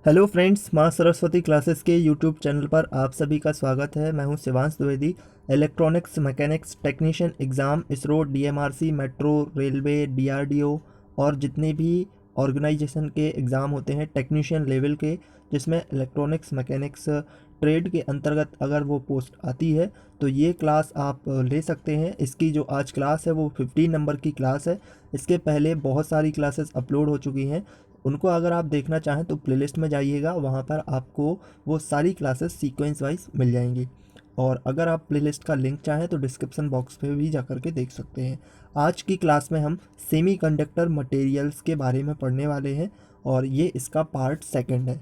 Hello friends, माँ Saraswati classes के YouTube channel पर आप सभी का स्वागत है। मैं हूं Shivansh Dwivedi. Electronics mechanics technician exam ISRO, DMRC, metro, railway, DRDO और जितने भी ऑर्गेनाइजेशन के एग्ज़ाम होते हैं टेक्नीशियन लेवल के, जिसमें इलेक्ट्रॉनिक्स मैकेनिक्स ट्रेड के अंतर्गत अगर वो पोस्ट आती है तो ये क्लास आप ले सकते हैं। इसकी जो आज क्लास है वो 15 नंबर की क्लास है। इसके पहले बहुत सारी क्लासेस अपलोड हो चुकी हैं, उनको अगर आप देखना चाहें तो प्लेलिस्ट में जाइएगा, वहाँ पर आपको वो सारी क्लासेस सीक्वेंस वाइज मिल जाएंगी। और अगर आप प्लेलिस्ट का लिंक चाहें तो डिस्क्रिप्शन बॉक्स पे भी जा कर के देख सकते हैं। आज की क्लास में हम सेमीकंडक्टर मटेरियल्स के बारे में पढ़ने वाले हैं और ये इसका पार्ट सेकंड है।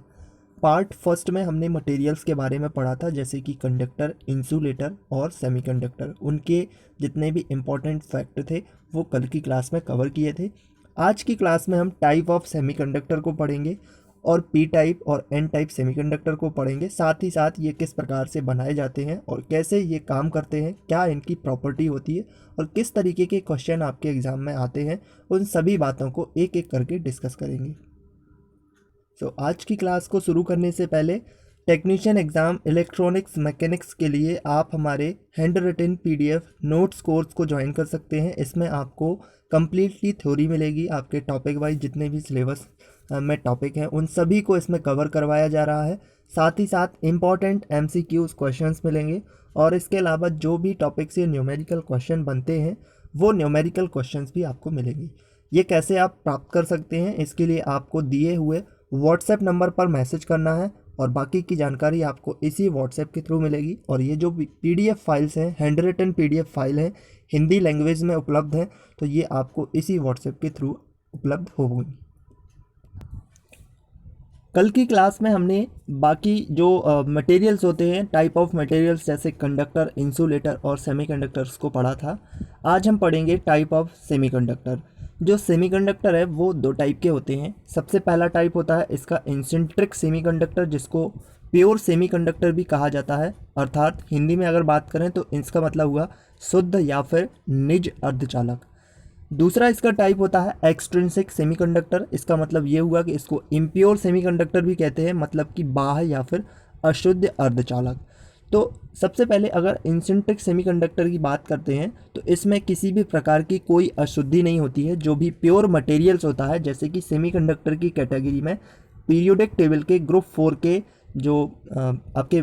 पार्ट फर्स्ट में हमने मटेरियल्स के बारे में पढ़ा था, जैसे कि कंडक्टर, इंसुलेटर और सेमीकंडक्टर। उनके जितने भी इम्पोर्टेंट फैक्ट थे वो कल की क्लास में कवर किए थे। आज की क्लास में हम टाइप ऑफ सेमीकंडक्टर को पढ़ेंगे और पी टाइप और एन टाइप सेमीकंडक्टर को पढ़ेंगे। साथ ही साथ ये किस प्रकार से बनाए जाते हैं और कैसे ये काम करते हैं, क्या इनकी प्रॉपर्टी होती है और किस तरीके के क्वेश्चन आपके एग्ज़ाम में आते हैं, उन सभी बातों को एक एक करके डिस्कस करेंगे। आज की क्लास को शुरू करने से पहले टेक्नीशियन एग्ज़ाम इलेक्ट्रॉनिक्स मैकेनिक्स के लिए आप हमारे hand written PDF notes course को ज्वाइन कर सकते हैं। इसमें आपको कम्प्लीटली थ्योरी मिलेगी, आपके टॉपिक वाइज जितने भी सिलेबस में टॉपिक हैं उन सभी को इसमें कवर करवाया जा रहा है। साथ ही साथ इम्पॉर्टेंट एमसीक्यूज़ क्वेश्चंस मिलेंगे और इसके अलावा जो भी टॉपिक से न्यूमेरिकल क्वेश्चन बनते हैं वो न्यूमेरिकल क्वेश्चंस भी आपको मिलेंगे। ये कैसे आप प्राप्त कर सकते हैं, इसके लिए आपको दिए हुए व्हाट्सएप नंबर पर मैसेज करना है और बाकी की जानकारी आपको इसी व्हाट्सएप के थ्रू मिलेगी। और ये जो पीडीएफ फाइल्स हैं, हैंड रिटन पीडीएफ फाइल हैं, हिंदी लैंग्वेज में उपलब्ध हैं, तो ये आपको इसी व्हाट्सएप के थ्रू उपलब्ध होगी। कल की क्लास में हमने बाकी जो मटेरियल्स होते हैं, टाइप ऑफ मटेरियल्स जैसे कंडक्टर, इंसुलेटर और सेमीकंडक्टर्स को पढ़ा था। आज हम पढ़ेंगे टाइप ऑफ सेमीकंडक्टर। जो सेमीकंडक्टर है वो दो टाइप के होते हैं। सबसे पहला टाइप होता है इसका इंसिंट्रिक सेमीकंडक्टर, जिसको प्योर सेमीकंडक्टर भी कहा जाता है, अर्थात हिंदी में अगर बात करें तो इसका मतलब हुआ शुद्ध या फिर निज अर्धचालक। दूसरा इसका टाइप होता है एक्सट्रिंसिक सेमीकंडक्टर। इसका मतलब ये हुआ कि इसको इम्प्योर सेमीकंडक्टर भी कहते हैं, मतलब कि बाह्य या फिर अशुद्ध अर्धचालक। तो सबसे पहले अगर इंसिंट्रिक सेमीकंडक्टर की बात करते हैं तो इसमें किसी भी प्रकार की कोई अशुद्धि नहीं होती है। जो भी प्योर मटेरियल्स होता है, जैसे कि सेमीकंडक्टर की कैटेगरी में पीरियोडिक टेबल के ग्रुप 4 के जो आपके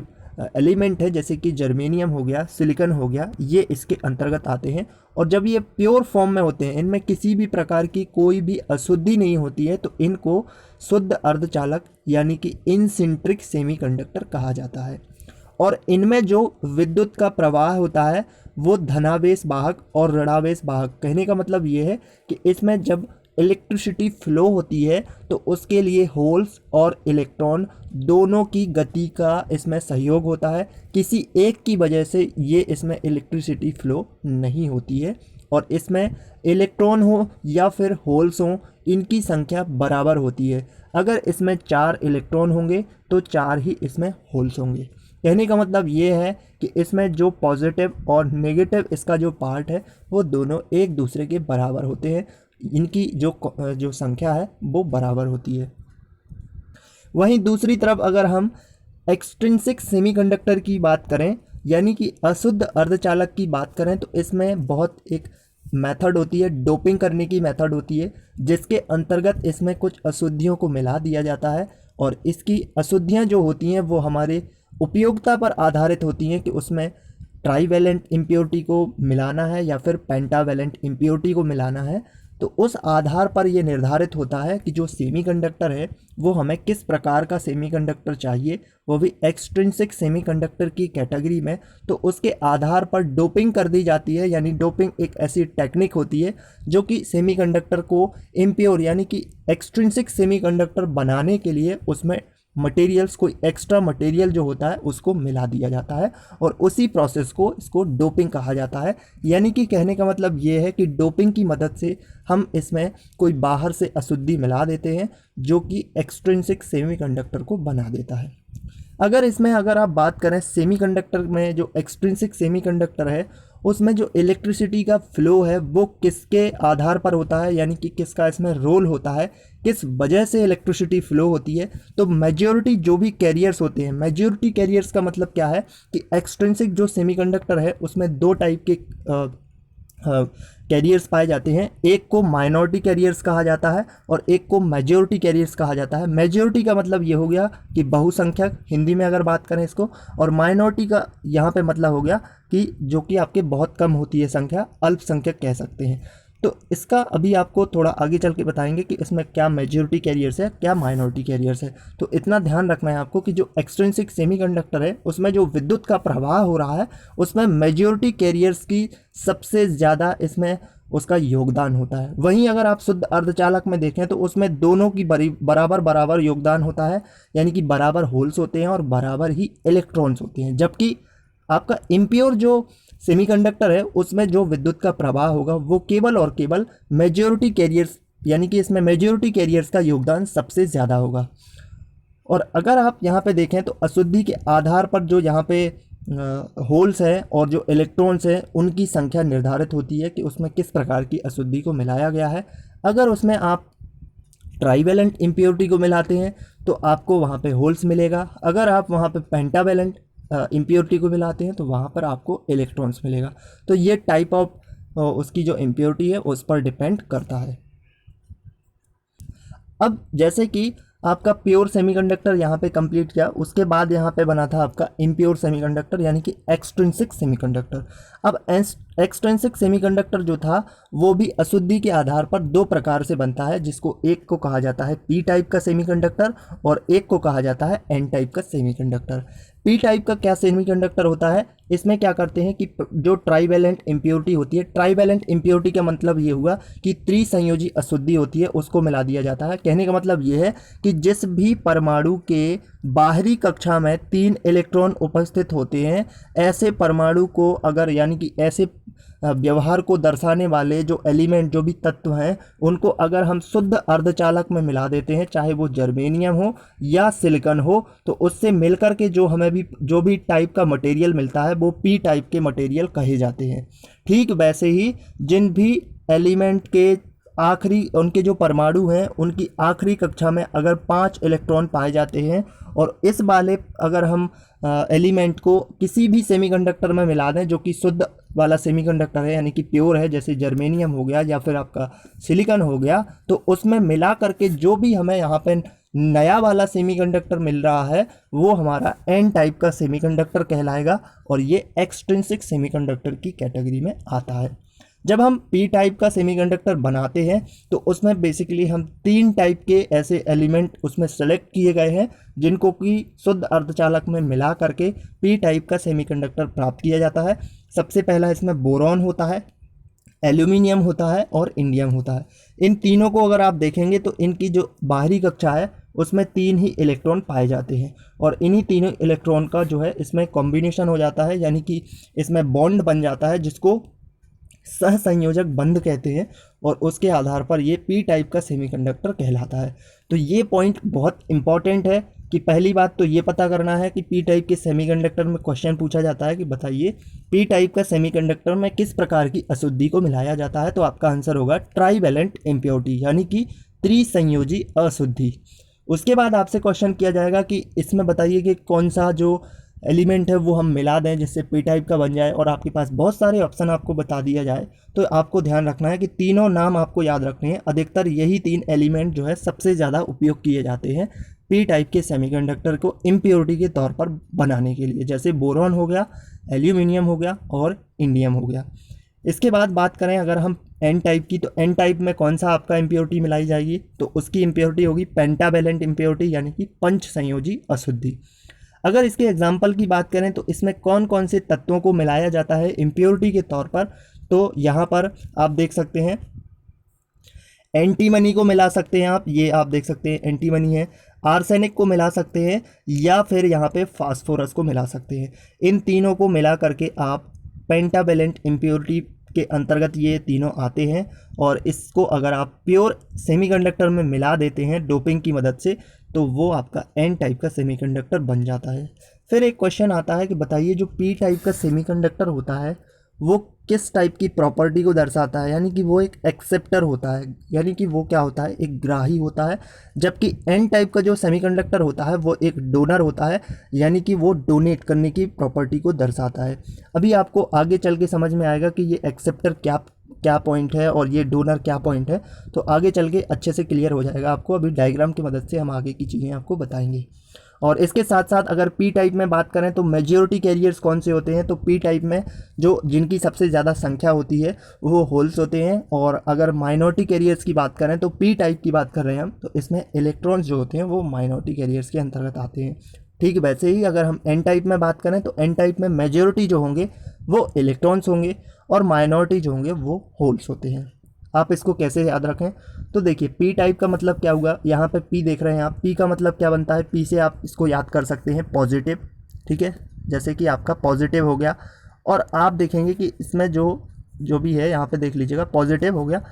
एलिमेंट है, जैसे कि जर्मेनियम हो गया, सिलिकॉन हो गया, ये इसके अंतर्गत आते हैं। और जब ये प्योर फॉर्म में होते हैं, इनमें किसी भी प्रकार की कोई भी अशुद्धि नहीं होती है, तो इनको शुद्ध अर्धचालक यानी कि इनसिंट्रिक सेमीकंडक्टर कहा जाता है। और इनमें जो विद्युत का प्रवाह होता है वो धनावेश वाहक और ऋणावेश वाहक। कहने का मतलब ये है कि इसमें जब इलेक्ट्रिसिटी फ्लो होती है तो उसके लिए होल्स और इलेक्ट्रॉन दोनों की गति का इसमें सहयोग होता है। किसी एक की वजह से ये इसमें इलेक्ट्रिसिटी फ्लो नहीं होती है। और इसमें इलेक्ट्रॉन हो या फिर होल्स हो, इनकी संख्या बराबर होती है। अगर इसमें 4 इलेक्ट्रॉन होंगे तो 4 ही इसमें होल्स होंगे। कहने का मतलब ये है कि इसमें जो पॉजिटिव और नेगेटिव इसका जो पार्ट है वो दोनों एक दूसरे के बराबर होते हैं। इनकी जो संख्या है वो बराबर होती है। वहीं दूसरी तरफ अगर हम एक्सट्रिंसिक सेमीकंडक्टर की बात करें, यानी कि अशुद्ध अर्धचालक की बात करें, तो इसमें बहुत एक मेथड होती है, डोपिंग करने की मेथड होती है, जिसके अंतर्गत इसमें कुछ अशुद्धियों को मिला दिया जाता है। और इसकी अशुद्धियाँ जो होती हैं वो हमारे उपयोगिता पर आधारित होती हैं कि उसमें ट्राईवैलेंट इम्प्योरिटी को मिलाना है या फिर पेंटावैलेंट इम्प्योरिटी को मिलाना है। तो उस आधार पर यह निर्धारित होता है कि जो सेमीकंडक्टर है वो हमें किस प्रकार का सेमीकंडक्टर चाहिए, वो भी एक्सट्रिंसिक सेमीकंडक्टर की कैटेगरी में। तो उसके आधार पर डोपिंग कर दी जाती है, यानी डोपिंग एक ऐसी टेक्निक होती है जो कि सेमीकंडक्टर को इम्प्योर यानी कि एक्सट्रिंसिक सेमीकंडक्टर बनाने के लिए उसमें मटेरियल्स, कोई एक्स्ट्रा मटेरियल जो होता है उसको मिला दिया जाता है और उसी प्रोसेस को इसको डोपिंग कहा जाता है। यानी कि कहने का मतलब ये है कि डोपिंग की मदद से हम इसमें कोई बाहर से अशुद्धि मिला देते हैं जो कि एक्सट्रिंसिक सेमीकंडक्टर को बना देता है। अगर आप बात करें सेमीकंडक्टर में जो एक्सट्रिंसिक सेमीकंडक्टर है उसमें जो इलेक्ट्रिसिटी का फ्लो है वो किसके आधार पर होता है, यानी कि किसका इसमें रोल होता है, किस वजह से इलेक्ट्रिसिटी फ्लो होती है। तो मेजॉरिटी जो भी कैरियर्स होते हैं, मेजॉरिटी कैरियर्स का मतलब क्या है कि एक्सट्रिंसिक जो सेमीकंडक्टर है उसमें दो टाइप के कैरियर्स पाए जाते हैं। एक को माइनॉरिटी कैरियर्स कहा जाता है और एक को मेजॉरिटी कैरियर्स कहा जाता है। मेजॉरिटी का मतलब ये हो गया कि बहुसंख्यक, हिंदी में अगर बात करें इसको, और माइनॉरिटी का यहाँ पे मतलब हो गया कि जो कि आपके बहुत कम होती है संख्या, अल्पसंख्यक कह सकते हैं। तो इसका अभी आपको थोड़ा आगे चल के बताएंगे कि इसमें क्या मेजॉरिटी कैरियर्स है, क्या माइनॉरिटी कैरियर्स है। तो इतना ध्यान रखना है आपको कि जो एक्सट्रिंसिक सेमीकंडक्टर है उसमें जो विद्युत का प्रवाह हो रहा है उसमें मेजॉरिटी कैरियर्स की सबसे ज़्यादा इसमें उसका योगदान होता है। वहीं अगर आप शुद्ध अर्धचालक में देखें तो उसमें दोनों की बराबर बराबर योगदान होता है, यानी कि बराबर होल्स होते हैं और बराबर ही इलेक्ट्रॉन्स होते हैं। जबकि आपका इम्प्योर जो सेमीकंडक्टर है उसमें जो विद्युत का प्रवाह होगा वो केवल और केवल मेजॉरिटी कैरियर्स, यानी कि इसमें मेजॉरिटी कैरियर्स का योगदान सबसे ज़्यादा होगा। और अगर आप यहाँ पे देखें तो अशुद्धि के आधार पर जो यहाँ पे होल्स हैं और जो इलेक्ट्रॉन्स हैं उनकी संख्या निर्धारित होती है कि उसमें किस प्रकार की अशुद्धि को मिलाया गया है। अगर उसमें आप ट्राइवेलेंट इम्प्योरिटी को मिलाते हैं तो आपको वहाँ पे होल्स मिलेगा। अगर आप वहाँ पे पेंटावेलेंट इम्प्योरिटी को मिलाते हैं तो वहाँ पर आपको इलेक्ट्रॉन्स मिलेगा। तो ये टाइप ऑफ उसकी जो इम्प्योरिटी है उस पर डिपेंड करता है। अब जैसे कि आपका प्योर सेमीकंडक्टर यहाँ पे कंप्लीट किया, उसके बाद यहाँ पे बना था आपका इम्प्योर सेमीकंडक्टर यानी कि एक्सट्रिंसिक सेमीकंडक्टर। अब एक्सट्रिंसिक सेमीकंडक्टर जो था वो भी अशुद्धि के आधार पर दो प्रकार से बनता है, जिसको एक को कहा जाता है पी टाइप का सेमीकंडक्टर और एक को कहा जाता है एन टाइप का सेमीकंडक्टर। पी टाइप का क्या सेमीकंडक्टर होता है, इसमें क्या करते हैं कि जो ट्राइवेलेंट इम्प्योरिटी होती है, ट्राइवेलेंट इम्प्योरिटी का मतलब ये हुआ कि त्रिसंयोजी अशुद्धि होती है उसको मिला दिया जाता है। कहने का मतलब ये है कि जिस भी परमाणु के बाहरी कक्षा में 3 इलेक्ट्रॉन उपस्थित होते हैं, ऐसे परमाणु को अगर, यानी कि ऐसे व्यवहार को दर्शाने वाले जो एलिमेंट, जो भी तत्व हैं, उनको अगर हम शुद्ध अर्धचालक में मिला देते हैं, चाहे वो जर्मेनियम हो या सिलिकॉन हो, तो उससे मिलकर के जो भी टाइप का मटेरियल मिलता है वो पी टाइप के मटेरियल कहे जाते हैं। ठीक वैसे ही जिन भी एलिमेंट के आखिरी, उनके जो परमाणु हैं उनकी आखिरी कक्षा में अगर 5 इलेक्ट्रॉन पाए जाते हैं और इस वाले अगर हम एलिमेंट को किसी भी सेमीकंडक्टर में मिला दें जो कि शुद्ध वाला सेमीकंडक्टर है, यानी कि प्योर है, जैसे जर्मेनियम हो गया या फिर आपका सिलिकॉन हो गया, तो उसमें मिला करके जो भी हमें यहाँ पे नया वाला सेमीकंडक्टर मिल रहा है वो हमारा एन टाइप का सेमीकंडक्टर कहलाएगा और ये एक्सट्रिंसिक सेमीकंडक्टर की कैटेगरी में आता है। जब हम पी टाइप का सेमीकंडक्टर बनाते हैं तो उसमें बेसिकली हम 3 टाइप के ऐसे एलिमेंट उसमें सेलेक्ट किए गए हैं जिनको कि शुद्ध अर्धचालक में मिला करके पी टाइप का सेमीकंडक्टर प्राप्त किया जाता है। सबसे पहला इसमें बोरॉन होता है, एल्यूमिनियम होता है और इंडियम होता है। इन तीनों को अगर आप देखेंगे तो इनकी जो बाहरी कक्षा है उसमें 3 ही इलेक्ट्रॉन पाए जाते हैं और इन्हीं तीनों इलेक्ट्रॉन का जो है इसमें कॉम्बिनेशन हो जाता है, यानी कि इसमें बॉन्ड बन जाता है जिसको सहसंयोजक बंध कहते हैं और उसके आधार पर ये पी टाइप का सेमीकंडक्टर कहलाता है। तो ये पॉइंट बहुत इंपॉर्टेंट है कि पहली बात तो ये पता करना है कि पी टाइप के सेमीकंडक्टर में क्वेश्चन पूछा जाता है कि बताइए पी टाइप का सेमीकंडक्टर में किस प्रकार की अशुद्धि को मिलाया जाता है, तो आपका आंसर होगा ट्राइवेलेंट इम्प्योरिटी, यानी कि त्रिसंयोजी अशुद्धि। उसके बाद आपसे क्वेश्चन किया जाएगा कि इसमें बताइए कि कौन सा जो एलिमेंट है वो हम मिला दें जिससे पी टाइप का बन जाए, और आपके पास बहुत सारे ऑप्शन आपको बता दिया जाए। तो आपको ध्यान रखना है कि तीनों नाम आपको याद रखने हैं। अधिकतर यही 3 एलिमेंट जो है सबसे ज़्यादा उपयोग किए जाते हैं पी टाइप के सेमीकंडक्टर को इम्प्योरिटी के तौर पर बनाने के लिए, जैसे बोरॉन हो गया, एल्यूमिनियम हो गया और इंडियम हो गया। इसके बाद बात करें अगर हम एन टाइप की, तो एन टाइप में कौन सा आपका इम्प्योरिटी मिलाई जाएगी, तो उसकी इम्प्योरिटी होगी पेंटावेलेंट इम्प्योरिटी, यानी कि पंच संयोजी अशुद्धि। अगर इसके एग्जाम्पल की बात करें तो इसमें कौन कौन से तत्वों को मिलाया जाता है इम्प्योरिटी के तौर पर, तो यहाँ पर आप देख सकते हैं एंटीमनी को मिला सकते हैं आप, ये आप देख सकते हैं एंटीमनी है, आर्सेनिक को मिला सकते हैं या फिर यहाँ पे फास्फोरस को मिला सकते हैं। इन तीनों को मिला करके आप पेंटावेलेंट इम्प्योरिटी के अंतर्गत ये तीनों आते हैं और इसको अगर आप प्योर सेमीकंडक्टर में मिला देते हैं डोपिंग की मदद से तो वो आपका एन टाइप का सेमीकंडक्टर बन जाता है। फिर एक क्वेश्चन आता है कि बताइए जो पी टाइप का सेमीकंडक्टर होता है वो किस टाइप की प्रॉपर्टी को दर्शाता है, यानी कि वो एक एक्सेप्टर होता है, यानी कि वो क्या होता है, एक ग्राही होता है। जबकि एन टाइप का जो सेमीकंडक्टर होता है वो एक डोनर होता है, यानी कि वो डोनेट करने की प्रॉपर्टी को दर्शाता है। अभी आपको आगे चल के समझ में आएगा कि ये एक्सेप्टर क्या क्या पॉइंट है और ये डोनर क्या पॉइंट है, तो आगे चल के अच्छे से क्लियर हो जाएगा आपको। अभी डायग्राम की मदद से हम आगे की चीज़ें आपको बताएंगे। और इसके साथ साथ अगर पी टाइप में बात करें तो मेजॉरिटी कैरियर्स कौन से होते हैं, तो पी टाइप में जो जिनकी सबसे ज़्यादा संख्या होती है वो होल्स होते हैं। और अगर माइनॉरिटी कैरियर्स की बात करें तो पी टाइप की बात कर रहे हैं हम, तो इसमें इलेक्ट्रॉन्स जो होते हैं वो माइनॉरिटी कैरियर्स के अंतर्गत आते हैं। ठीक वैसे ही अगर हम एन टाइप में बात करें तो एन टाइप में मेजॉरिटी जो होंगे वो इलेक्ट्रॉन्स होंगे और माइनॉरिटी जो होंगे वो होल्स होते हैं। आप इसको कैसे याद रखें, तो देखिए पी टाइप का मतलब क्या हुआ, यहाँ पे पी देख रहे हैं आप, पी का मतलब क्या बनता है, पी से आप इसको याद कर सकते हैं पॉजिटिव। ठीक है, जैसे कि आपका पॉजिटिव हो गया। और आप देखेंगे कि इसमें जो जो भी है यहाँ पे देख लीजिएगा, पॉजिटिव हो गया।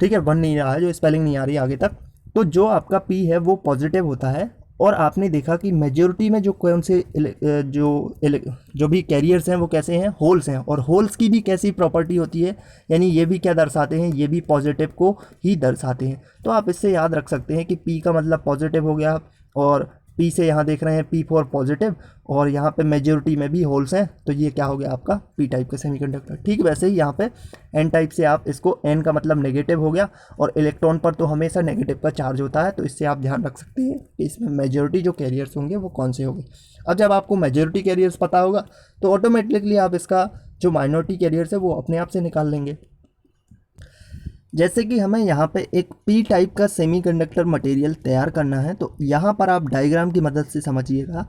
ठीक है, बन नहीं रहा है, जो स्पेलिंग नहीं आ रही आगे तक। तो जो आपका पी है वो पॉजिटिव होता है। और आपने देखा कि मेजॉरिटी में जो कौन से जो भी कैरियर्स हैं वो कैसे हैं, होल्स हैं। और होल्स की भी कैसी प्रॉपर्टी होती है, यानी ये भी क्या दर्शाते हैं, ये भी पॉजिटिव को ही दर्शाते हैं। तो आप इससे याद रख सकते हैं कि पी का मतलब पॉजिटिव हो गया, और पी से यहाँ देख रहे हैं पी फॉर पॉजिटिव, और यहाँ पे मेजॉरिटी में भी होल्स हैं, तो ये क्या हो गया आपका पी टाइप का सेमीकंडक्टर। ठीक वैसे ही यहाँ पे एन टाइप से आप इसको, एन का मतलब नेगेटिव हो गया, और इलेक्ट्रॉन पर तो हमेशा नेगेटिव का चार्ज होता है, तो इससे आप ध्यान रख सकते हैं कि इसमें मेजॉरिटी जो कैरियर्स होंगे वो कौन से होंगे। अब जब आपको मेजॉरिटी कैरियर्स पता होगा तो ऑटोमेटिकली आप इसका जो माइनॉरिटी कैरियर्स है वो अपने आप से निकाल लेंगे। जैसे कि हमें यहाँ पे एक पी टाइप का सेमीकंडक्टर मटेरियल तैयार करना है, तो यहाँ पर आप डायग्राम की मदद से समझिएगा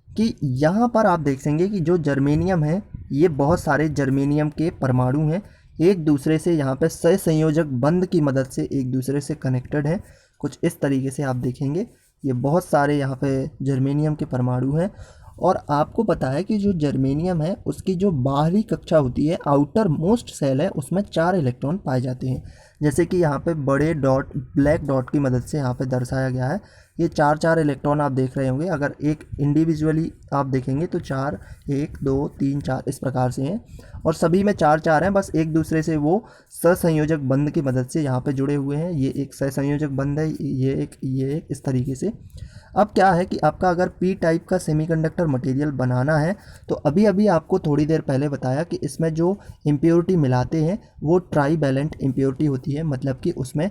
कि यहाँ पर आप देखेंगे कि जो जर्मेनियम है, ये बहुत सारे जर्मेनियम के परमाणु हैं, एक दूसरे से यहाँ पे सहसंयोजक बंध की मदद से एक दूसरे से कनेक्टेड है। कुछ इस तरीके से आप देखेंगे, ये बहुत सारे यहाँ पे जर्मेनियम के परमाणु हैं। और आपको पता है कि जो जर्मेनियम है उसकी जो बाहरी कक्षा होती है, आउटर मोस्ट सेल है, उसमें 4 इलेक्ट्रॉन पाए जाते हैं। जैसे कि यहाँ पे बड़े डॉट, ब्लैक डॉट की मदद से यहाँ पे दर्शाया गया है। ये 4 इलेक्ट्रॉन आप देख रहे होंगे, अगर एक इंडिविजुअली आप देखेंगे तो 4, 1 2 3 4 इस प्रकार से हैं, और सभी में 4 हैं, बस एक दूसरे से वो सहसंयोजक बंध की मदद से यहाँ पे जुड़े हुए हैं। ये एक सहसंयोजक बंध है, ये एक इस तरीके से। अब क्या है कि आपका अगर पी टाइप का सेमीकंडक्टर मटेरियल बनाना है, तो अभी अभी आपको थोड़ी देर पहले बताया कि इसमें जो इम्प्योरिटी मिलाते हैं वो ट्राईवैलेंट इम्प्योरिटी होती है। मतलब कि उसमें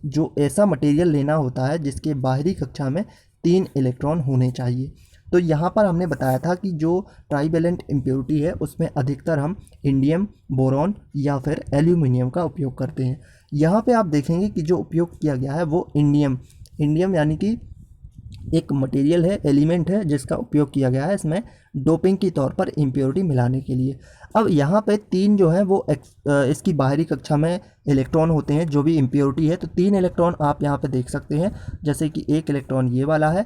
जो ऐसा मटेरियल लेना होता है जिसके बाहरी कक्षा में 3 इलेक्ट्रॉन होने चाहिए। तो यहाँ पर हमने बताया था कि जो ट्राईवैलेंट इम्प्योरिटी है उसमें अधिकतर हम इंडियम, बोरॉन या फिर एल्यूमिनियम का उपयोग करते हैं। यहाँ पे आप देखेंगे कि जो उपयोग किया गया है वो इंडियम यानी कि एक मटेरियल है, एलिमेंट है, जिसका उपयोग किया गया है इसमें डोपिंग के तौर पर इम्प्योरिटी मिलाने के लिए। अब यहाँ पे 3 जो है वो इसकी बाहरी कक्षा में इलेक्ट्रॉन होते हैं, जो भी इम्प्योरिटी है। तो 3 इलेक्ट्रॉन आप यहाँ पे देख सकते हैं, जैसे कि एक इलेक्ट्रॉन ये वाला है,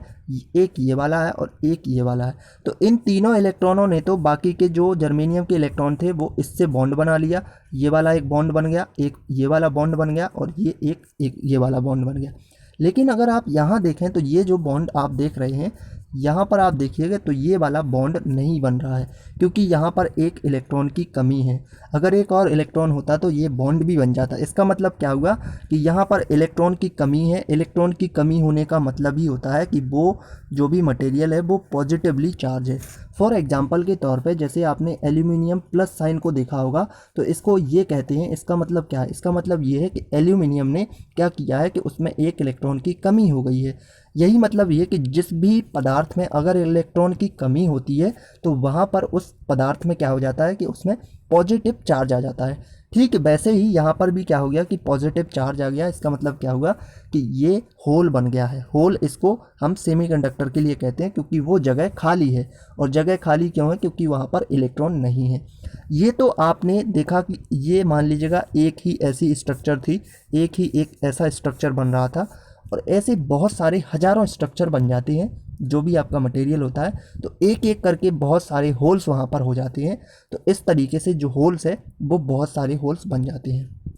एक ये वाला है और एक ये वाला है। तो इन तीनों इलेक्ट्रॉनों ने तो बाकी के जो जर्मेनियम के इलेक्ट्रॉन थे वो इससे बॉन्ड बना लिया। ये वाला एक बॉन्ड बन गया, एक ये वाला बॉन्ड बन गया, और ये एक ये वाला बॉन्ड बन गया। लेकिन अगर आप यहाँ देखें तो ये जो बॉन्ड आप देख रहे हैं, यहाँ पर आप देखिएगा तो ये वाला बॉन्ड नहीं बन रहा है, क्योंकि यहाँ पर एक इलेक्ट्रॉन की कमी है। अगर एक और इलेक्ट्रॉन होता तो ये बॉन्ड भी बन जाता। इसका मतलब क्या हुआ कि यहाँ पर इलेक्ट्रॉन की कमी है। इलेक्ट्रॉन की कमी होने का मतलब ही होता है कि वो जो भी मटेरियल है वो पॉजिटिवली चार्ज है। फॉर एग्जांपल के तौर पे जैसे आपने एल्यूमिनियम प्लस साइन को देखा होगा, तो इसको ये कहते हैं, इसका मतलब क्या है, इसका मतलब ये है कि एल्यूमिनियम ने क्या किया है कि उसमें एक इलेक्ट्रॉन की कमी हो गई है। यही मतलब ये कि जिस भी पदार्थ में अगर इलेक्ट्रॉन की कमी होती है तो वहाँ पर उस पदार्थ में क्या हो जाता है कि उसमें पॉजिटिव चार्ज आ जाता है। ठीक वैसे ही यहाँ पर भी क्या हो गया कि पॉजिटिव चार्ज आ गया। इसका मतलब क्या हुआ कि ये होल बन गया है। होल इसको हम सेमीकंडक्टर के लिए कहते हैं, क्योंकि वो जगह खाली है। और जगह खाली क्यों है, क्योंकि वहाँ पर इलेक्ट्रॉन नहीं है। ये तो आपने देखा कि ये मान लीजिएगा एक ही ऐसी स्ट्रक्चर थी, एक ऐसा स्ट्रक्चर बन रहा था, और ऐसे बहुत सारे हज़ारों स्ट्रक्चर बन जाते हैं जो भी आपका मटेरियल होता है, तो एक एक करके बहुत सारे होल्स वहाँ पर हो जाते हैं। तो इस तरीके से जो होल्स है वो बहुत सारे होल्स बन जाते हैं।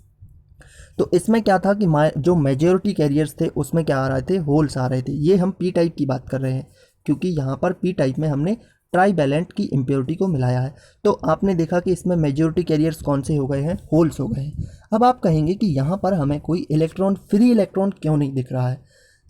तो इसमें क्या था कि जो मेजॉरिटी कैरियर्स थे उसमें क्या आ रहे थे, होल्स आ रहे थे। ये हम पी टाइप की बात कर रहे हैं, क्योंकि यहाँ पर पी टाइप में हमने ट्राईवैलेंट की इम्प्योरिटी को मिलाया है। तो आपने देखा कि इसमें मेजॉरिटी कैरियर्स कौन से हो गए हैं, होल्स हो गए हैं। अब आप कहेंगे कि यहाँ पर हमें कोई इलेक्ट्रॉन, फ्री इलेक्ट्रॉन क्यों नहीं दिख रहा है,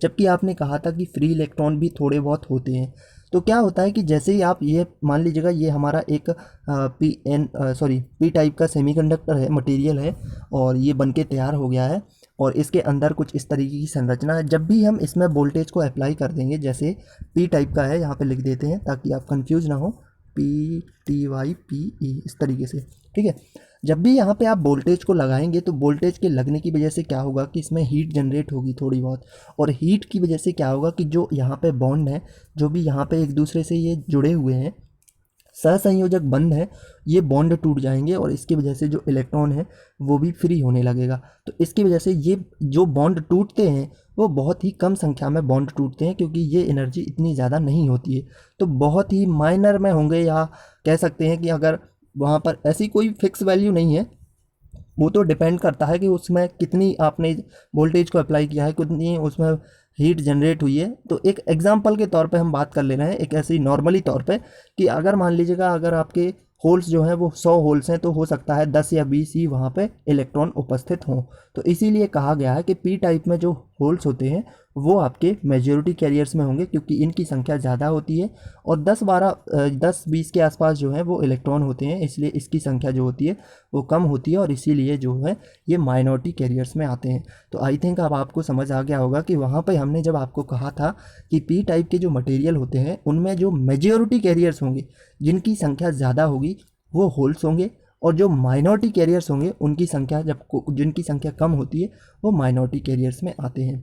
जबकि आपने कहा था कि फ्री इलेक्ट्रॉन भी थोड़े बहुत होते हैं। तो क्या होता है कि जैसे ही आप ये मान लीजिएगा, ये हमारा एक पी टाइप का सेमीकंडक्टर है, मटेरियल है, और ये बन के तैयार हो गया है और इसके अंदर कुछ इस तरीके की संरचना है। जब भी हम इसमें वोल्टेज को अप्लाई कर देंगे, जैसे पी टाइप का है, यहाँ पे लिख देते हैं ताकि आप कंफ्यूज ना हो, PTYPE इस तरीके से, ठीक है। जब भी यहाँ पे आप वोल्टेज को लगाएंगे तो वोल्टेज के लगने की वजह से क्या होगा कि इसमें हीट जनरेट होगी थोड़ी बहुत, और हीट की वजह से क्या होगा कि जो यहाँ पे बॉन्ड है, जो भी यहाँ पे एक दूसरे से ये जुड़े हुए हैं, सहसंयोजक बंध है, ये बॉन्ड टूट जाएंगे और इसकी वजह से जो इलेक्ट्रॉन है वो भी फ्री होने लगेगा। तो इसकी वजह से ये जो बॉन्ड टूटते हैं वो बहुत ही कम संख्या में बॉन्ड टूटते हैं, क्योंकि ये एनर्जी इतनी ज़्यादा नहीं होती है, तो बहुत ही माइनर में होंगे, या कह सकते हैं कि अगर वहाँ पर ऐसी कोई फिक्स वैल्यू नहीं है, वो तो डिपेंड करता है कि उसमें कितनी आपने वोल्टेज को अप्लाई किया है, कितनी उसमें हीट जनरेट हुई है। तो एक एग्जांपल के तौर पे हम बात कर ले रहे हैं, एक ऐसी नॉर्मली तौर पे, कि अगर मान लीजिएगा अगर आपके होल्स जो हैं वो 100 होल्स हैं, तो हो सकता है 10 या 20 ही वहाँ पे इलेक्ट्रॉन उपस्थित हों। तो इसीलिए कहा गया है कि पी टाइप में जो होल्स होते हैं वो आपके मेजॉरिटी कैरियर्स में होंगे, क्योंकि इनकी संख्या ज़्यादा होती है, और 10-20 के आसपास जो है वो इलेक्ट्रॉन होते हैं, इसलिए इसकी संख्या जो होती है वो कम होती है, और इसीलिए जो है ये माइनॉरिटी कैरियर्स में आते हैं। तो आई थिंक अब आपको समझ आ गया होगा कि वहाँ पे हमने जब आपको कहा था कि पी टाइप के जो मटेरियल होते हैं उनमें जो मेजॉरिटी कैरियर्स होंगे, जिनकी संख्या ज़्यादा होगी, वो होल्स होंगे, और जो माइनॉरिटी कैरियर्स होंगे उनकी संख्या जिनकी संख्या कम होती है वो माइनॉरिटी कैरियर्स में आते हैं।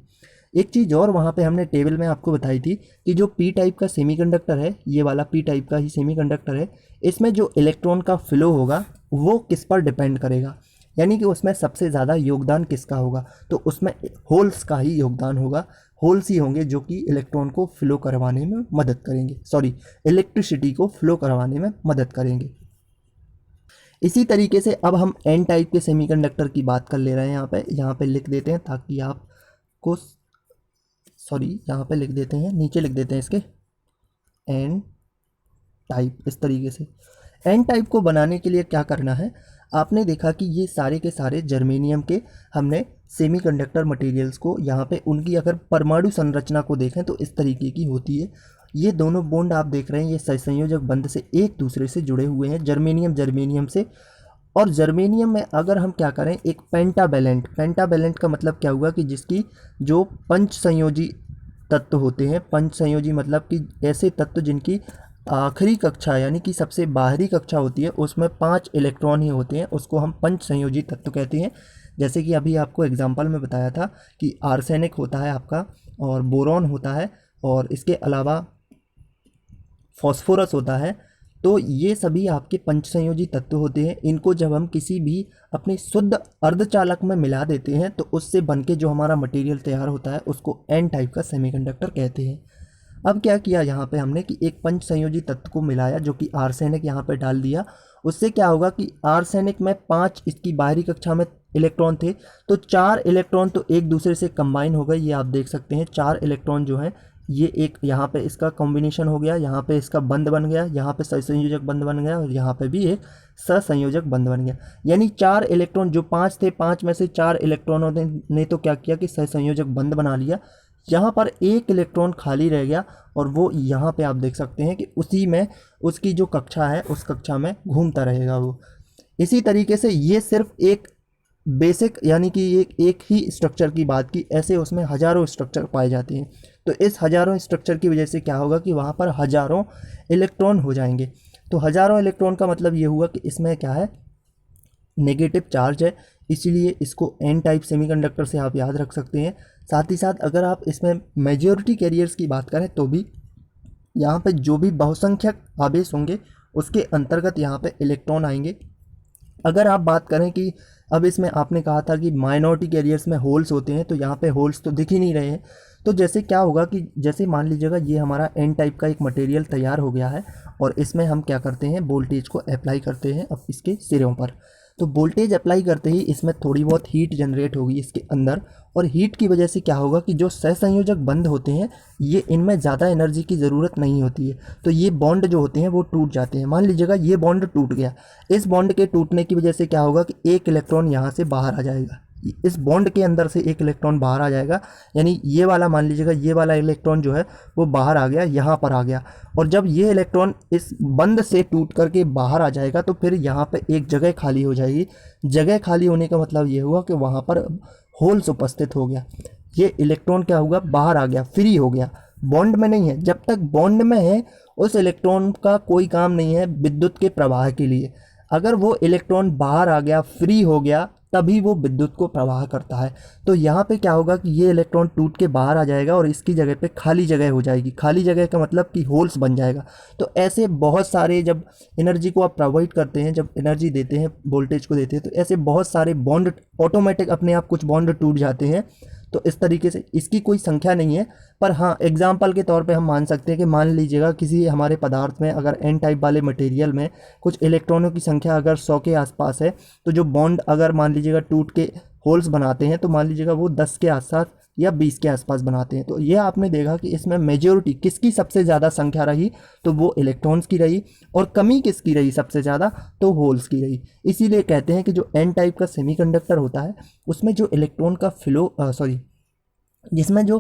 एक चीज़ और वहाँ पे हमने टेबल में आपको बताई थी कि जो पी टाइप का सेमीकंडक्टर है, ये वाला पी टाइप का ही सेमीकंडक्टर है, इसमें जो इलेक्ट्रॉन का फ्लो होगा वो किस पर डिपेंड करेगा, यानी कि उसमें सबसे ज़्यादा योगदान किसका होगा, तो उसमें होल्स का ही योगदान होगा। होल्स ही होंगे जो कि इलेक्ट्रॉन को फ्लो करवाने में मदद करेंगे, इलेक्ट्रिसिटी को फ्लो करवाने में मदद करेंगे। इसी तरीके से अब हम एन टाइप के सेमीकंडक्टर की बात कर ले रहे हैं। यहाँ पे लिख देते हैं ताकि आपको, यहाँ पे लिख देते हैं, नीचे लिख देते हैं इसके, एन टाइप, इस तरीके से। एन टाइप को बनाने के लिए क्या करना है, आपने देखा कि ये सारे के सारे जर्मेनियम के हमने सेमीकंडक्टर मटेरियल्स को, यहाँ पे उनकी अगर परमाणु संरचना को देखें तो इस तरीके की होती है। ये दोनों बॉन्ड आप देख रहे हैं, ये सहसंयोजक बंध से एक दूसरे से जुड़े हुए हैं, जर्मेनियम से। और जर्मेनियम में अगर हम क्या करें, एक पेंटावैलेंट का मतलब क्या हुआ कि जिसकी जो पंच संयोजी तत्व होते हैं, पंच संयोजी मतलब कि ऐसे तत्व जिनकी आखिरी कक्षा यानी कि सबसे बाहरी कक्षा होती है उसमें 5 इलेक्ट्रॉन ही होते हैं, उसको हम पंच संयोजी तत्व कहते हैं। जैसे कि अभी आपको एग्जांपल में बताया था कि आर्सेनिक होता है आपका, और बोरॉन होता है, और इसके अलावा फॉस्फोरस होता है। तो ये सभी आपके पंचसंयोजी तत्व होते हैं। इनको जब हम किसी भी अपने शुद्ध अर्धचालक में मिला देते हैं तो उससे बनके जो हमारा मटेरियल तैयार होता है उसको एन टाइप का सेमीकंडक्टर कहते हैं। अब क्या किया यहाँ पे हमने कि एक पंच संयोजी तत्व को मिलाया, जो कि आर्सेनिक यहाँ पे डाल दिया। उससे क्या होगा कि आर्सेनिक में 5 इसकी बाहरी कक्षा में इलेक्ट्रॉन थे, तो 4 इलेक्ट्रॉन तो एक दूसरे से कंबाइन हो गए। ये आप देख सकते हैं 4 इलेक्ट्रॉन जो हैं, ये एक यहाँ पे इसका कॉम्बिनेशन हो गया, यहाँ पे इसका बंध बन गया, यहाँ पे सहसंयोजक बंध बन गया, और यहाँ पे भी एक सहसंयोजक बंध बन गया। यानी 4 इलेक्ट्रॉन जो 5 थे, 5 में से 4 इलेक्ट्रॉनों ने तो क्या किया कि सहसंयोजक बंध बना लिया। यहाँ पर एक इलेक्ट्रॉन खाली रह गया, और वो यहाँ पे आप देख सकते हैं कि उसी में उसकी जो कक्षा है उस कक्षा में घूमता रहेगा वो। इसी तरीके से ये सिर्फ एक बेसिक यानी कि एक ही स्ट्रक्चर की बात की, ऐसे उसमें हज़ारों स्ट्रक्चर पाए जाते हैं। तो इस हज़ारों स्ट्रक्चर की वजह से क्या होगा कि वहाँ पर हज़ारों इलेक्ट्रॉन हो जाएंगे। तो हज़ारों इलेक्ट्रॉन का मतलब ये हुआ कि इसमें क्या है, नेगेटिव चार्ज है, इसीलिए इसको एन टाइप सेमीकंडक्टर से आप याद रख सकते हैं। साथ ही साथ अगर आप इसमें मेजॉरिटी कैरियर्स की बात करें तो भी यहाँ पे जो भी बहुसंख्यक आवेश होंगे उसके अंतर्गत यहाँ पे इलेक्ट्रॉन आएंगे। अगर आप बात करें कि अब इसमें आपने कहा था कि माइनॉरिटी कैरियर्स में होल्स होते हैं, तो यहाँ पे होल्स तो दिख ही नहीं रहे हैं। तो जैसे क्या होगा कि जैसे मान लीजिएगा ये हमारा एन टाइप का एक मटेरियल तैयार हो गया है, और इसमें हम क्या करते हैं, वोल्टेज को अप्लाई करते हैं अब इसके सिरों पर। तो वोल्टेज अप्लाई करते ही इसमें थोड़ी बहुत हीट जनरेट होगी इसके अंदर, और हीट की वजह से क्या होगा कि जो सहसंयोजक बंध होते हैं ये इनमें ज़्यादा एनर्जी की ज़रूरत नहीं होती है, तो ये बॉन्ड जो होते हैं वो टूट जाते हैं। मान लीजिएगा ये बॉन्ड टूट गया, इस बॉन्ड के टूटने की वजह से क्या होगा कि एक इलेक्ट्रॉन यहाँ से बाहर आ जाएगा, इस बॉन्ड के अंदर से एक इलेक्ट्रॉन बाहर आ जाएगा, यानी ये वाला मान लीजिएगा ये वाला इलेक्ट्रॉन जो है वो बाहर आ गया, यहाँ पर आ गया, और जब ये इलेक्ट्रॉन इस बंध से टूट करके बाहर आ जाएगा तो फिर यहाँ पे एक जगह खाली हो जाएगी। जगह खाली होने का मतलब ये हुआ कि वहाँ पर होल्स उपस्थित हो गया, ये इलेक्ट्रॉन क्या होगा बाहर आ गया, फ्री हो गया, बॉन्ड में नहीं है। जब तक बॉन्ड में है उस इलेक्ट्रॉन का कोई काम नहीं है विद्युत के प्रवाह के लिए। अगर वो इलेक्ट्रॉन बाहर आ गया, फ्री हो गया, तभी वो विद्युत को प्रवाह करता है। तो यहाँ पे क्या होगा कि ये इलेक्ट्रॉन टूट के बाहर आ जाएगा और इसकी जगह पे खाली जगह हो जाएगी। खाली जगह का मतलब कि होल्स बन जाएगा। तो ऐसे बहुत सारे, जब एनर्जी को आप प्रोवाइड करते हैं, जब एनर्जी देते हैं, वोल्टेज को देते हैं, तो ऐसे बहुत सारे बॉन्ड ऑटोमेटिक अपने आप कुछ बॉन्ड टूट जाते हैं। तो इस तरीके से इसकी कोई संख्या नहीं है, पर हाँ एग्जाम्पल के तौर पे हम मान सकते हैं कि मान लीजिएगा किसी हमारे पदार्थ में अगर एन टाइप वाले मटेरियल में कुछ इलेक्ट्रॉनों की संख्या अगर 100 के आसपास है, तो जो बॉन्ड अगर मान लीजिएगा टूट के होल्स बनाते हैं तो मान लीजिएगा वो 10 के आसपास या 20 के आसपास बनाते हैं। तो ये आपने देखा कि इसमें मेजॉरिटी किसकी सबसे ज़्यादा संख्या रही, तो वो इलेक्ट्रॉन्स की रही, और कमी किसकी रही सबसे ज़्यादा, तो होल्स की रही। इसीलिए कहते हैं कि जो एन टाइप का सेमीकंडक्टर होता है उसमें जो इलेक्ट्रॉन का फ्लो जिसमें जो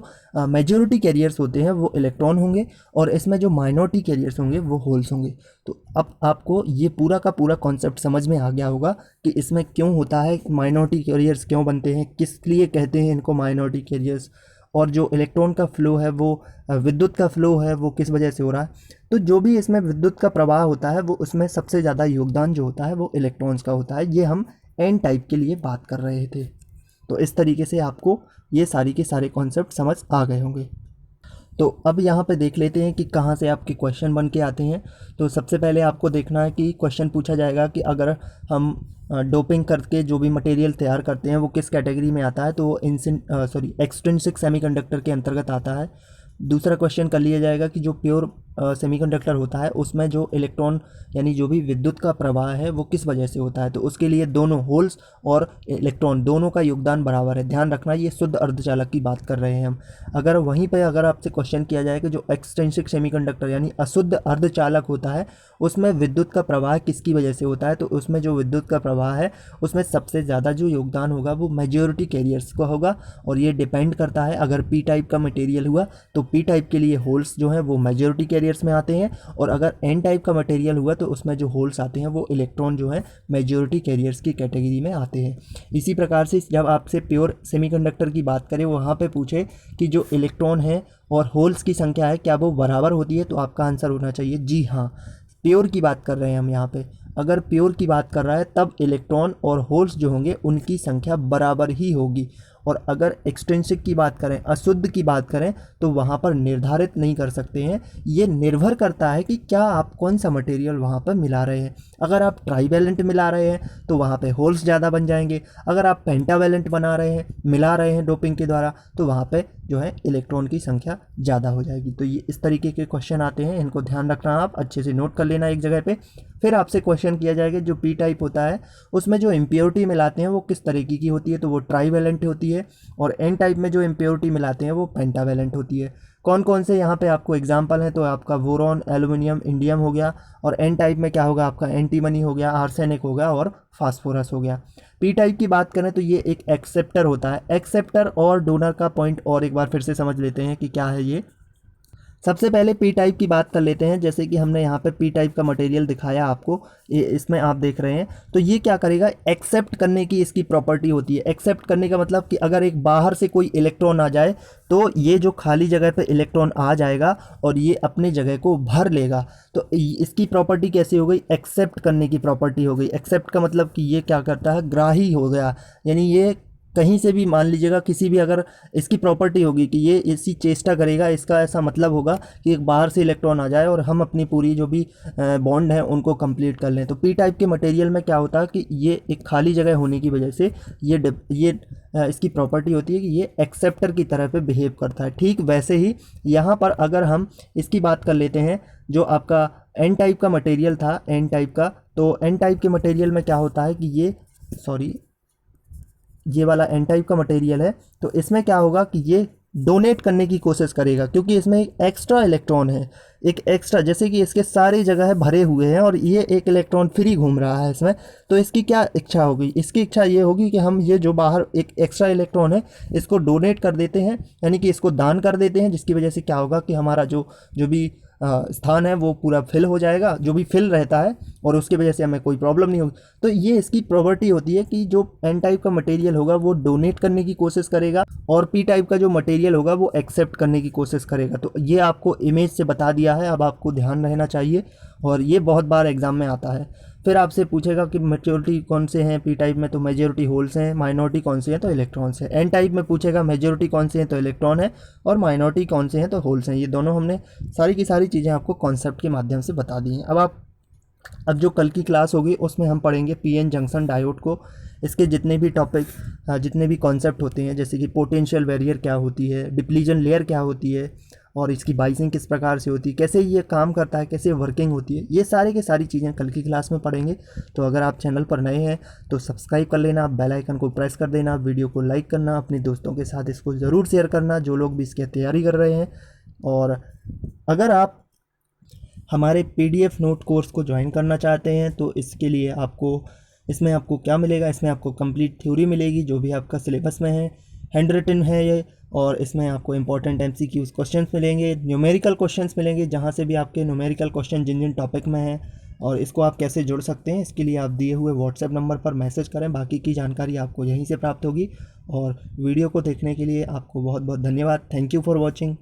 मेजॉरिटी कैरियर्स होते हैं वो इलेक्ट्रॉन होंगे, और इसमें जो माइनॉरिटी कैरियर्स होंगे वो होल्स होंगे। तो अब आपको ये पूरा का पूरा कॉन्सेप्ट समझ में आ गया होगा कि इसमें क्यों होता है, माइनॉरिटी कैरियर्स क्यों बनते हैं, किस लिए कहते हैं इनको माइनॉरिटी कैरियर्स, और जो इलेक्ट्रॉन का फ्लो है वो विद्युत का फ्लो है वो किस वजह से हो रहा है। तो जो भी इसमें विद्युत का प्रवाह होता है वो उसमें सबसे ज़्यादा योगदान जो होता है वो इलेक्ट्रॉन्स का होता है। ये हम एन टाइप के लिए बात कर रहे थे। तो इस तरीके से आपको ये सारी के सारे कॉन्सेप्ट समझ आ गए होंगे। तो अब यहाँ पे देख लेते हैं कि कहाँ से आपके क्वेश्चन बन के आते हैं। तो सबसे पहले आपको देखना है कि क्वेश्चन पूछा जाएगा कि अगर हम डोपिंग करके जो भी मटेरियल तैयार करते हैं वो किस कैटेगरी में आता है, तो वो एक्सट्रिंसिक सेमीकंडक्टर के अंतर्गत आता है। दूसरा क्वेश्चन कर लिया जाएगा कि जो प्योर सेमीकंडक्टर होता है उसमें जो इलेक्ट्रॉन यानी जो भी विद्युत का प्रवाह है वो किस वजह से होता है, तो उसके लिए दोनों होल्स और इलेक्ट्रॉन दोनों का योगदान बराबर है। ध्यान रखना ये शुद्ध अर्धचालक की बात कर रहे हैं हम। अगर वहीं पे अगर आपसे क्वेश्चन किया जाए कि जो एक्सट्रिंसिक सेमीकंडक्टर यानी अशुद्ध अर्धचालक होता है उसमें विद्युत का प्रवाह किसकी वजह से होता है, तो उसमें जो विद्युत का प्रवाह है उसमें सबसे ज़्यादा जो योगदान होगा वो मेजॉरिटी कैरियर्स का होगा। और ये डिपेंड करता है, अगर पी टाइप का मटेरियल हुआ तो पी टाइप के लिए होल्स जो हैं वो मेजॉरिटी कैरियर्स में आते हैं, और अगर एन टाइप का मटेरियल हुआ तो उसमें जो होल्स आते हैं वो इलेक्ट्रॉन जो है मेजॉरिटी कैरियर्स की कैटेगरी में आते हैं। इसी प्रकार से जब आपसे प्योर सेमीकंडक्टर की बात करें, वहाँ पे पूछे कि जो इलेक्ट्रॉन है और होल्स की संख्या है क्या वो बराबर होती है, तो आपका आंसर होना चाहिए जी हाँ। प्योर की बात कर रहे हैं हम यहाँ पे, अगर प्योर की बात कर रहा है तब इलेक्ट्रॉन और होल्स जो होंगे उनकी संख्या बराबर ही होगी। और अगर एक्सट्रिंसिक की बात करें, अशुद्ध की बात करें, तो वहाँ पर निर्धारित नहीं कर सकते हैं। ये निर्भर करता है कि क्या आप कौन सा मटेरियल वहाँ पर मिला रहे हैं। अगर आप ट्राईवैलेंट मिला रहे हैं तो वहाँ पे होल्स ज़्यादा बन जाएंगे। अगर आप पेंटावैलेंट बना रहे हैं, मिला रहे हैं डोपिंग के द्वारा, तो वहाँ पे जो है इलेक्ट्रॉन की संख्या ज़्यादा हो जाएगी। तो ये इस तरीके के क्वेश्चन आते हैं, इनको ध्यान रखना, आप अच्छे से नोट कर लेना एक जगह पे। फिर आपसे क्वेश्चन किया जाएगा जो पी टाइप होता है उसमें जो इम्प्योरिटी मिलाते हैं वो किस तरीके की होती है, तो वो ट्राईवैलेंट होती है, और एन टाइप में जो इम्प्योरिटी मिलाते हैं वो पेंटावैलेंट होती है। कौन कौन से यहाँ पे आपको एग्जांपल हैं, तो आपका बोरॉन, एल्युमिनियम, इंडियम हो गया, और एन टाइप में क्या होगा आपका एंटीमनी हो गया, आर्सेनिक हो गया, और फास्फोरस हो गया। पी टाइप की बात करें तो ये एक एक्सेप्टर होता है। एक्सेप्टर और डोनर का पॉइंट और एक बार फिर से समझ लेते हैं कि क्या है ये। सबसे पहले पी टाइप की बात कर लेते हैं। जैसे कि हमने यहाँ पे पी टाइप का मटेरियल दिखाया आपको, ये इसमें आप देख रहे हैं, तो ये क्या करेगा, एक्सेप्ट करने की इसकी प्रॉपर्टी होती है। एक्सेप्ट करने का मतलब कि अगर एक बाहर से कोई इलेक्ट्रॉन आ जाए तो ये जो खाली जगह पे इलेक्ट्रॉन आ जाएगा और ये अपने जगह को भर लेगा। तो इसकी प्रॉपर्टी कैसी हो गई, एक्सेप्ट करने की प्रॉपर्टी हो गई। एक्सेप्ट का मतलब कि ये क्या करता है, ग्राही हो गया, यानी ये कहीं से भी मान लीजिएगा किसी भी, अगर इसकी प्रॉपर्टी होगी कि ये ऐसी चेष्टा करेगा, इसका ऐसा मतलब होगा कि एक बाहर से इलेक्ट्रॉन आ जाए और हम अपनी पूरी जो भी बॉन्ड है उनको कंप्लीट कर लें। तो पी टाइप के मटेरियल में क्या होता है कि ये एक खाली जगह होने की वजह से ये इसकी प्रॉपर्टी होती है कि ये एक्सेप्टर की तरह पे बिहेव करता है। ठीक वैसे ही यहाँ पर अगर हम इसकी बात कर लेते हैं, जो आपका एन टाइप का मटेरियल था, एन टाइप का, तो एन टाइप के मटेरियल में क्या होता है कि ये सॉरी, ये वाला एन टाइप का मटेरियल है, तो इसमें क्या होगा कि ये डोनेट करने की कोशिश करेगा, क्योंकि इसमें एक एक्स्ट्रा इलेक्ट्रॉन है, एक एक्स्ट्रा, जैसे कि इसके सारी जगह भरे हुए हैं और ये एक इलेक्ट्रॉन फ्री घूम रहा है इसमें। तो इसकी क्या इच्छा होगी, इसकी इच्छा ये होगी कि हम ये जो बाहर एक एक्स्ट्रा इलेक्ट्रॉन है इसको डोनेट कर देते हैं, यानी कि इसको दान कर देते हैं, जिसकी वजह से क्या होगा कि हमारा जो जो भी स्थान है वो पूरा फिल हो जाएगा, जो भी फिल रहता है, और उसकी वजह से हमें कोई प्रॉब्लम नहीं होगी। तो ये इसकी प्रॉपर्टी होती है कि जो एन टाइप का मटेरियल होगा वो डोनेट करने की कोशिश करेगा और पी टाइप का जो मटेरियल होगा वो एक्सेप्ट करने की कोशिश करेगा। तो ये आपको इमेज से बता दिया है, अब आपको ध्यान रहना चाहिए, और ये बहुत बार एग्जाम में आता है। फिर आपसे पूछेगा कि मेजॉरिटी कौन से हैं पी टाइप में, तो मेजॉरिटी होल्स हैं, माइनॉरिटी कौन से हैं तो इलेक्ट्रॉन्स हैं। एन टाइप में पूछेगा मेजॉरिटी कौन से हैं तो इलेक्ट्रॉन है, और माइनॉरिटी कौन से हैं तो होल्स हैं। ये दोनों हमने सारी की सारी चीज़ें आपको कॉन्सेप्ट के माध्यम से बता दी हैं। अब जो कल की क्लास होगी उसमें हम पढ़ेंगे पीएन जंक्शन डायोड को, इसके जितने भी टॉपिक, जितने भी कॉन्सेप्ट होते हैं, जैसे कि पोटेंशियल बैरियर क्या होती है, डिप्लीजन लेयर क्या होती है, और इसकी बाइसिंग किस प्रकार से होती है, कैसे ये काम करता है, कैसे वर्किंग होती है, ये सारे के सारी चीज़ें कल की क्लास में पढ़ेंगे। तो अगर आप चैनल पर नए हैं तो सब्सक्राइब कर लेना, बेल आइकन को प्रेस कर देना, वीडियो को लाइक करना, अपने दोस्तों के साथ इसको ज़रूर शेयर करना जो लोग भी इसकी तैयारी कर रहे हैं। और अगर आप हमारे पीडीएफ नोट कोर्स को ज्वाइन करना चाहते हैं तो इसके लिए इसमें आपको क्या मिलेगा, इसमें आपको कंप्लीट थ्योरी मिलेगी जो भी आपका सिलेबस में है, हैंड रिटन है ये, और इसमें आपको इंपॉर्टेंट एमसीक्यूज क्वेश्चंस मिलेंगे, न्यूमेरिकल क्वेश्चंस मिलेंगे, जहाँ से भी आपके न्यूमेरिकल क्वेश्चन जिन जिन टॉपिक में हैं, और इसको आप कैसे जुड़ सकते हैं इसके लिए आप दिए हुए व्हाट्सएप नंबर पर मैसेज करें, बाकी की जानकारी आपको यहीं से प्राप्त होगी। और वीडियो को देखने के लिए आपको बहुत बहुत धन्यवाद। Thank you for watching.